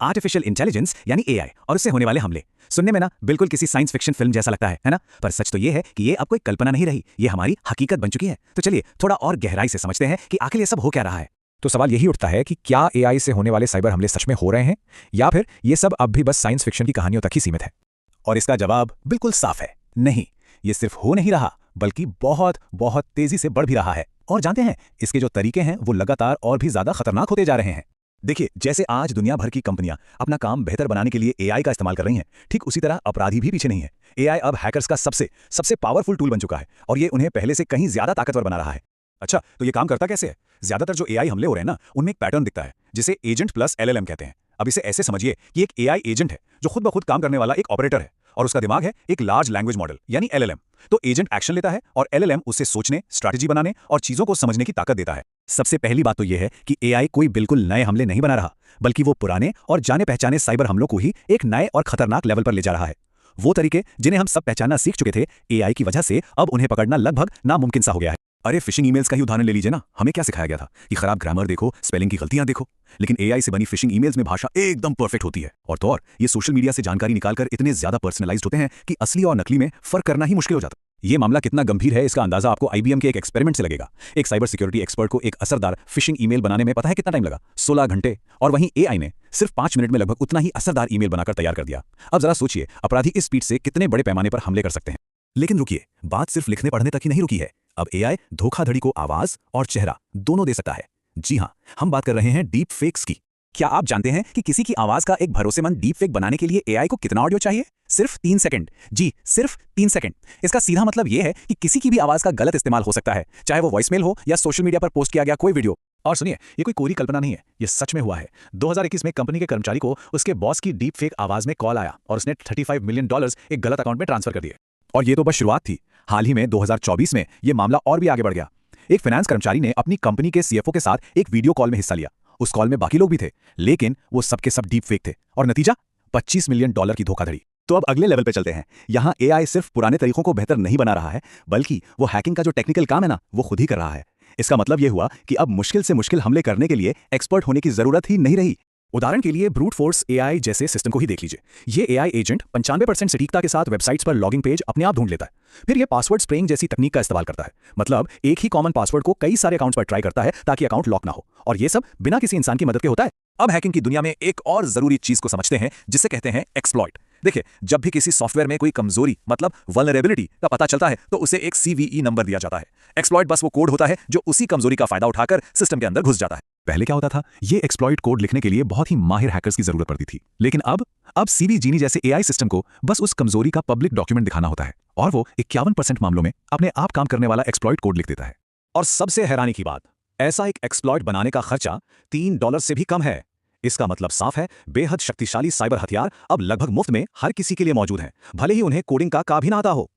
Artificial intelligence यानी AI और उससे होने वाले हमले। सुनने में ना बिल्कुल किसी साइंस फिक्शन फिल्म जैसा लगता है ना? पर सच तो ये है कि ये अब कोई कल्पना नहीं रही, ये हमारी हकीकत बन चुकी है। तो चलिए थोड़ा और गहराई से समझते हैं कि आखिर ये सब हो क्या रहा है। तो सवाल यही उठता है कि क्या एआई से होने वाले साइबर हमले सच में हो रहे हैं, या फिर ये सब अब भी बस साइंस फिक्शन की कहानियों तक ही सीमित है। और इसका जवाब बिल्कुल साफ है, नहीं, ये सिर्फ हो नहीं रहा बल्कि बहुत बहुत तेजी से बढ़ भी रहा है। और जानते हैं इसके जो तरीके हैं वो लगातार और भी ज्यादा खतरनाक होते जा रहे हैं। देखिए, जैसे आज दुनिया भर की कंपनियां अपना काम बेहतर बनाने के लिए एआई का इस्तेमाल कर रही हैं, ठीक उसी तरह अपराधी भी पीछे नहीं है। एआई अब हैकर्स का सबसे सबसे पावरफुल टूल बन चुका है और ये उन्हें पहले से कहीं ज्यादा ताकतवर बना रहा है। अच्छा, तो ये काम करता कैसे है? ज्यादातर जो एआई हमले हो रहे हैं ना, उनमें एक पैटर्न दिखता है जिसे एजेंट प्लस एलएलएम कहते हैं। अब इसे ऐसे समझिए कि एक एआई एजेंट है जो खुद ब खुद काम करने वाला एक ऑपरेटर है और उसका दिमाग है एक लार्ज लैंग्वेज मॉडल यानी एलएलएम। तो एजेंट एक्शन लेता है और एलएलएम उसे सोचने, स्ट्रैटेजी बनाने और चीजों को समझने की ताकत देता है। सबसे पहली बात तो यह है कि एआई कोई बिल्कुल नए हमले नहीं बना रहा, बल्कि वो पुराने और जाने पहचाने साइबर हमलों को ही एक नए और खतरनाक लेवल पर ले जा रहा है। वो तरीके जिन्हें हम सब पहचानना सीख चुके थे, एआई की वजह से अब उन्हें पकड़ना लगभग नामुमकिन सा हो गया है। अरे फिशिंग ईमेल्स का ही उदाहरण ले लीजिए ना। हमें क्या सिखाया गया था कि खराब ग्रामर देखो, स्पेलिंग की गलतियां देखो, लेकिन एआई से बनी फिशिंग ईमेल्स में भाषा एकदम परफेक्ट होती है। और तो और ये सोशल मीडिया से जानकारी निकालकर इतने ज्यादा पर्सनलाइज्ड होते हैं कि असली और नकली में फर्क करना ही मुश्किल हो जाता है। ये मामला कितना गंभीर है इसका अंदाजा आपको आईबीएम के एक एक्सपेरिमेंट से लगेगा। एक साइबर सिक्योरिटी एक्सपर्ट को एक असरदार फिशिंग ईमेल बनाने में पता है कितना टाइम लगा? 16 घंटे। और वहीं एआई ने सिर्फ 5 मिनट में लगभग उतना ही असरदार ईमेल बनाकर तैयार कर दिया। अब जरा सोचिए, अपराधी इस स्पीड से कितने बड़े पैमाने पर हमले कर सकते हैं। लेकिन रुकिए, बात सिर्फ लिखने पढ़ने तक ही नहीं रुकी है। अब एआई धोखाधड़ी को आवाज और चेहरा दोनों दे सकता है। जी हां, हम बात कर रहे हैं डीप फेक्स की। क्या आप जानते हैं कि किसी की आवाज का एक भरोसेमंद डीप फेक बनाने के लिए एआई को कितना ऑडियो चाहिए? सिर्फ 3 सेकंड। जी, सिर्फ 3 सेकंड। इसका सीधा मतलब यह है कि किसी की भी आवाज का गलत इस्तेमाल हो सकता है, चाहे वो वॉइसमेल हो या सोशल मीडिया पर पोस्ट किया गया कोई वीडियो। और सुनिए, ये कोई कोरी कल्पना नहीं है, ये सच में हुआ है। 2021 में कंपनी के कर्मचारी को उसके बॉस की डीप फेक आवाज में कॉल आया और उसने $35 मिलियन एक गलत अकाउंट में ट्रांसफर कर दिए। और ये तो बस शुरुआत थी। हाल ही में 2024 में ये मामला और भी आगे बढ़ गया। एक फाइनेंस कर्मचारी ने अपनी कंपनी के सीएफओ के साथ एक वीडियो कॉल में हिस्सा लिया। उस कॉल में बाकी लोग भी थे, लेकिन वो सबके सब डीप फेक थे। और नतीजा $25 मिलियन की धोखाधड़ी। तो अब अगले लेवल पे चलते हैं। यहाँ एआई सिर्फ पुराने तरीकों को बेहतर नहीं बना रहा है, बल्कि वो हैकिंग का जो टेक्निकल काम है ना, वो खुद ही कर रहा है। इसका मतलब ये हुआ कि अब मुश्किल से मुश्किल हमले करने के लिए एक्सपर्ट होने की जरूरत ही नहीं रही। उदाहरण के लिए ब्रूट फोर्स एआई जैसे सिस्टम को ही देख लीजिए। ये एआई एजेंट 95% सटीकता के साथ वेबसाइट्स पर लॉगिंग पेज अपने आप ढूंढ लेता है। फिर ये पासवर्ड स्प्रेइंग जैसी तकनीक का इस्तेमाल करता है, मतलब एक ही कॉमन पासवर्ड को कई सारे अकाउंट्स पर ट्राई करता है ताकि अकाउंट लॉक ना हो। और ये सब बिना किसी इंसान की मदद के होता है। अब हैकिंग की दुनिया में एक और जरूरी चीज को समझते हैं जिसे कहते हैं एक्सप्लॉइट। देखिए, जब भी किसी सॉफ्टवेयर में कोई कमजोरी मतलब वल्नरेबिलिटी का पता चलता है तो उसे एक सीवीई नंबर दिया जाता है। एक्सप्लॉइट बस वो कोड होता है जो उसी कमजोरी का फायदा उठाकर सिस्टम के अंदर घुस जाता है। पहले क्या होता था, ये एक्सप्लॉइट कोड लिखने के लिए बहुत ही माहिर हैकर्स की जरूरत पड़ती थी, लेकिन अब सीवी जीनी जैसे एआई सिस्टम को बस उस कमजोरी का पब्लिक डॉक्यूमेंट दिखाना होता है और वो 51% मामलों में अपने आप काम करने वाला एक्सप्लॉइट कोड लिख देता है। और सबसे हैरानी की बात, ऐसा एक एक्सप्लॉइट बनाने का खर्चा $3 से भी कम है। इसका मतलब साफ है, बेहद शक्तिशाली साइबर हथियार अब लगभग मुफ्त में हर किसी के लिए मौजूद हैं, भले ही उन्हें कोडिंग का भी ना आता हो।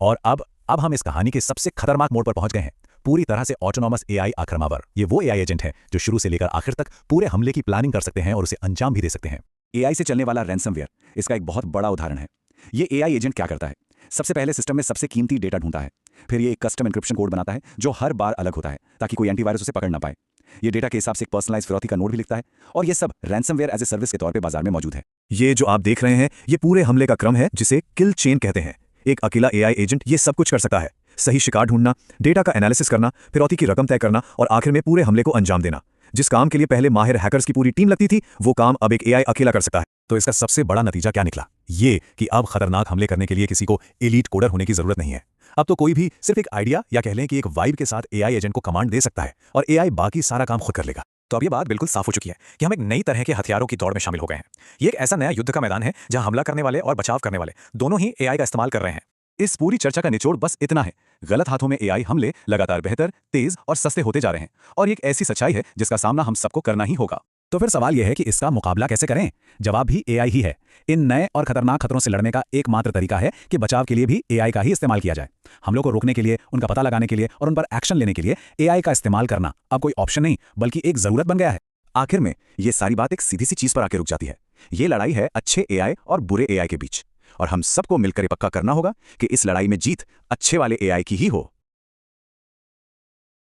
और अब हम इस कहानी के सबसे खतरनाक मोड़ पर पहुंच गए हैं। पूरी तरह से ऑटोनॉमस एआई आक्रमणवर। ये वो एआई एजेंट है जो शुरू से लेकर आखिर तक पूरे हमले की प्लानिंग कर सकते हैं और उसे अंजाम भी दे सकते हैं। एआई से चलने वाला रैंसमवेयर इसका एक बहुत बड़ा उदाहरण है। ये एआई एजेंट क्या करता है? सबसे पहले सिस्टम में सबसे कीमती डेटा ढूंढता है, फिर ये एक कस्टम एन्क्रिप्शन कोड बनाता है जो हर बार अलग होता है ताकि कोई एंटीवायरस उसे पकड़ ना पाए। ये डेटा के हिसाब से एक पर्सनलाइज्ड फिरौती का नोट भी लिखता है और ये सब रैंसमवेयर एज ए सर्विस के तौर पे बाजार में मौजूद है। ये जो आप देख रहे हैं, ये पूरे हमले का क्रम है जिसे किल चेन कहते हैं। एक अकेला एआई एजेंट ये सब कुछ कर सकता है, सही शिकार ढूंढना, डेटा का एनालिसिस करना, फिरौती की रकम तय करना और आखिर में पूरे हमले को अंजाम देना। जिस काम के लिए पहले माहिर हैकर्स की पूरी टीम लगती थी, वो काम अब एक एआई अकेला कर सकता है। तो इसका सबसे बड़ा नतीजा क्या निकला? ये कि अब खतरनाक हमले करने के लिए किसी को एलीट कोडर होने की जरूरत नहीं है। अब तो कोई भी सिर्फ एक आइडिया या कह लें कि एक वाइब के साथ एआई एजेंट को कमांड दे सकता है और एआई बाकी सारा काम खुद कर लेगा। तो अब ये बात बिल्कुल साफ हो चुकी है कि हम एक नई तरह के हथियारों की दौड़ में शामिल हो गए हैं। ये एक ऐसा नया युद्ध का मैदान है जहां हमला करने वाले और बचाव करने वाले दोनों ही एआई का इस्तेमाल कर रहे हैं। इस पूरी चर्चा का निचोड़ बस इतना है, गलत हाथों में एआई हमले लगातार बेहतर, तेज और सस्ते होते जा रहे हैं और ये एक ऐसी सच्चाई है जिसका सामना हम सबको करना ही होगा। तो फिर सवाल यह है कि इसका मुकाबला कैसे करें? जवाब भी एआई ही है। इन नए और खतरनाक खतरों से लड़ने का एकमात्र तरीका है कि बचाव के लिए भी एआई का ही इस्तेमाल किया जाए। हमलों को रोकने के लिए, उनका पता लगाने के लिए और उन पर एक्शन लेने के लिए एआई का इस्तेमाल करना अब कोई ऑप्शन नहीं बल्कि एक जरूरत बन गया है। आखिर में ये सारी बात एक सीधी सी चीज पर आके रुक जाती है। ये लड़ाई है अच्छे एआई और बुरे एआई के बीच, और हम सबको मिलकर ये पक्का करना होगा कि इस लड़ाई में जीत अच्छे वाले एआई की ही हो।